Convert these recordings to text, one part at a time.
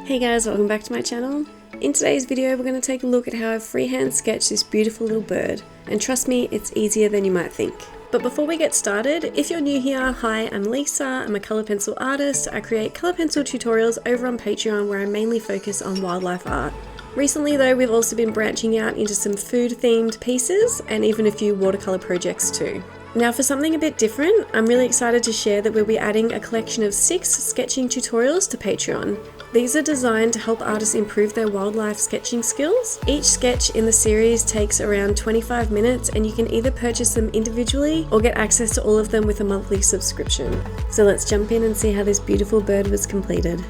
Hey guys, welcome back to my channel. In today's video we're going to take a look at how I've freehand sketched this beautiful little bird, and trust me, it's easier than you might think. But before we get started, if you're new here, hi, I'm Lisa, I'm a colour pencil artist. I create colour pencil tutorials over on Patreon where I mainly focus on wildlife art. Recently though, we've also been branching out into some food themed pieces and even a few watercolour projects too. Now for something a bit different, I'm really excited to share that we'll be adding a collection of 6 sketching tutorials to Patreon. These are designed to help artists improve their wildlife sketching skills. Each sketch in the series takes around 25 minutes and you can either purchase them individually or get access to all of them with a monthly subscription. So let's jump in and see how this beautiful bird was completed.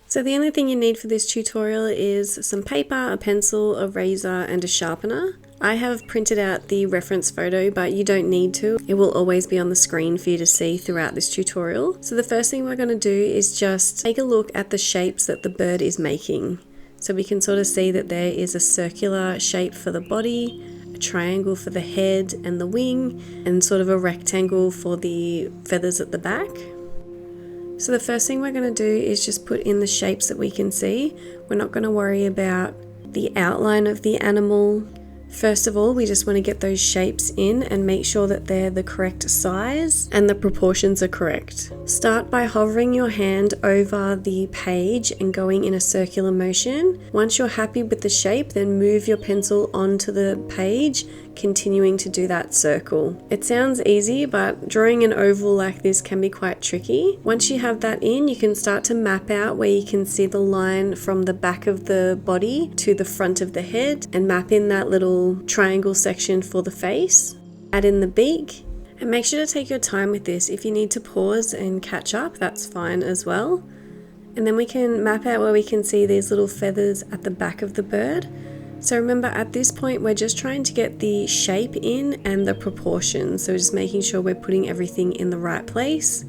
So the only thing you need for this tutorial is some paper, a pencil, a razor and a sharpener. I have printed out the reference photo, but you don't need to. It will always be on the screen for you to see throughout this tutorial. So the first thing we're going to do is just take a look at the shapes that the bird is making. So we can sort of see that there is a circular shape for the body, a triangle for the head and the wing, and sort of a rectangle for the feathers at the back. So the first thing we're going to do is just put in the shapes that we can see. We're not going to worry about the outline of the animal. First of all, we just want to get those shapes in and make sure that they're the correct size and the proportions are correct. Start by hovering your hand over the page and going in a circular motion. Once you're happy with the shape, then move your pencil onto the page, continuing to do that circle. It sounds easy, but drawing an oval like this can be quite tricky. Once you have that in, you can start to map out where you can see the line from the back of the body to the front of the head and map in that little triangle section for the face. Add in the beak and make sure to take your time with this. If you need to pause and catch up, that's fine as well. And then we can map out where we can see these little feathers at the back of the bird. So remember, at this point we're just trying to get the shape in and the proportions, so just making sure we're putting everything in the right place.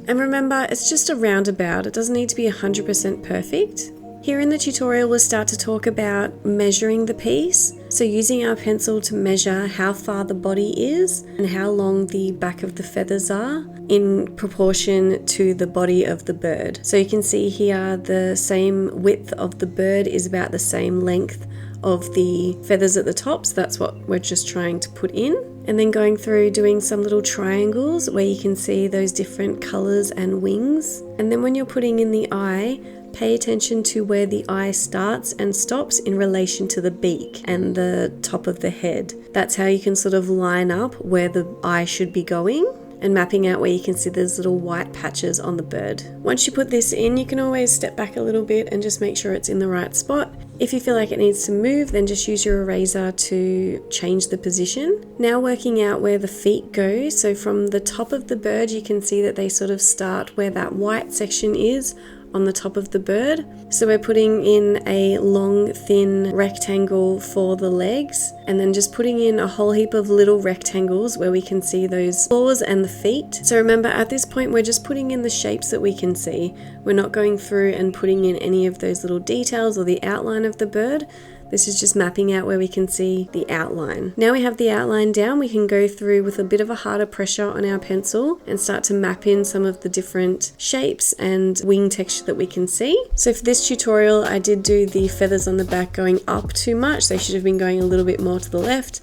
And remember, it's just a roundabout, it doesn't need to be 100% perfect. Here in the tutorial we'll start to talk about measuring the piece, so using our pencil to measure how far the body is and how long the back of the feathers are in proportion to the body of the bird. So you can see here the same width of the bird is about the same length of the feathers at the top, so that's what we're just trying to put in. And then going through doing some little triangles where you can see those different colors and wings. And then when you're putting in the eye, pay attention to where the eye starts and stops in relation to the beak and the top of the head. That's how you can sort of line up where the eye should be going, and mapping out where you can see those little white patches on the bird. Once you put this in, you can always step back a little bit and just make sure it's in the right spot. If you feel like it needs to move, then just use your eraser to change the position. Now working out where the feet go, so from the top of the bird you can see that they sort of start where that white section is on the top of the bird. So we're putting in a long thin rectangle for the legs, and then just putting in a whole heap of little rectangles where we can see those claws and the feet. So remember, at this point we're just putting in the shapes that we can see. We're not going through and putting in any of those little details or the outline of the bird. This is just mapping out where we can see the outline. Now we have the outline down, we can go through with a bit of a harder pressure on our pencil and start to map in some of the different shapes and wing texture that we can see. So for this tutorial, I did do the feathers on the back going up too much. They should have been going a little bit more to the left.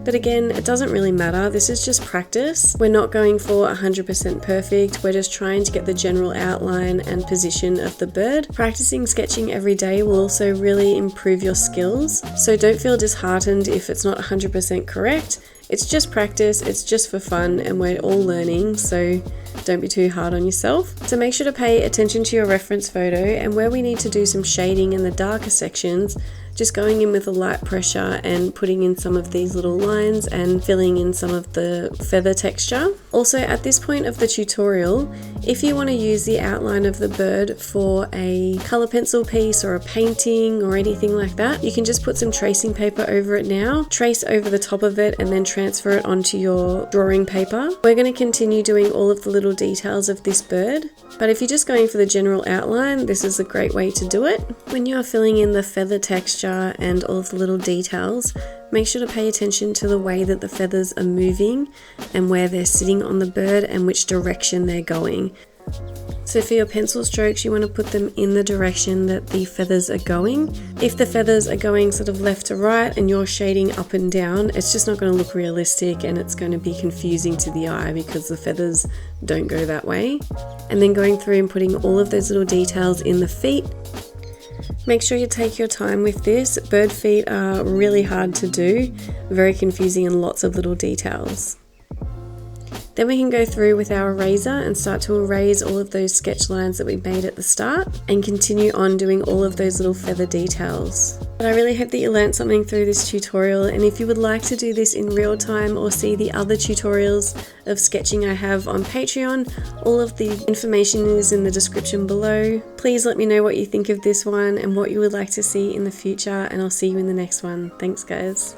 But again, it doesn't really matter. This is just practice. We're not going for 100% perfect. We're just trying to get the general outline and position of the bird. Practicing sketching every day will also really improve your skills. So don't feel disheartened if it's not 100% correct. It's just practice, it's just for fun, and we're all learning, so don't be too hard on yourself. So make sure to pay attention to your reference photo, and where we need to do some shading in the darker sections, just going in with a light pressure and putting in some of these little lines and filling in some of the feather texture. Also, at this point of the tutorial, if you want to use the outline of the bird for a color pencil piece or a painting or anything like that, you can just put some tracing paper over it now, trace over the top of it, and then transfer it onto your drawing paper. We're going to continue doing all of the little details of this bird, but if you're just going for the general outline, this is a great way to do it. When you're filling in the feather texture and all of the little details, make sure to pay attention to the way that the feathers are moving and where they're sitting on the bird and which direction they're going. So for your pencil strokes, you want to put them in the direction that the feathers are going. If the feathers are going sort of left to right and you're shading up and down, it's just not going to look realistic and it's going to be confusing to the eye because the feathers don't go that way. And then going through and putting all of those little details in the feet. Make sure you take your time with this. Bird feet are really hard to do, very confusing and lots of little details. Then we can go through with our eraser and start to erase all of those sketch lines that we made at the start and continue on doing all of those little feather details. But I really hope that you learned something through this tutorial, and if you would like to do this in real time or see the other tutorials of sketching I have on Patreon, all of the information is in the description below. Please let me know what you think of this one and what you would like to see in the future, and I'll see you in the next one. Thanks guys.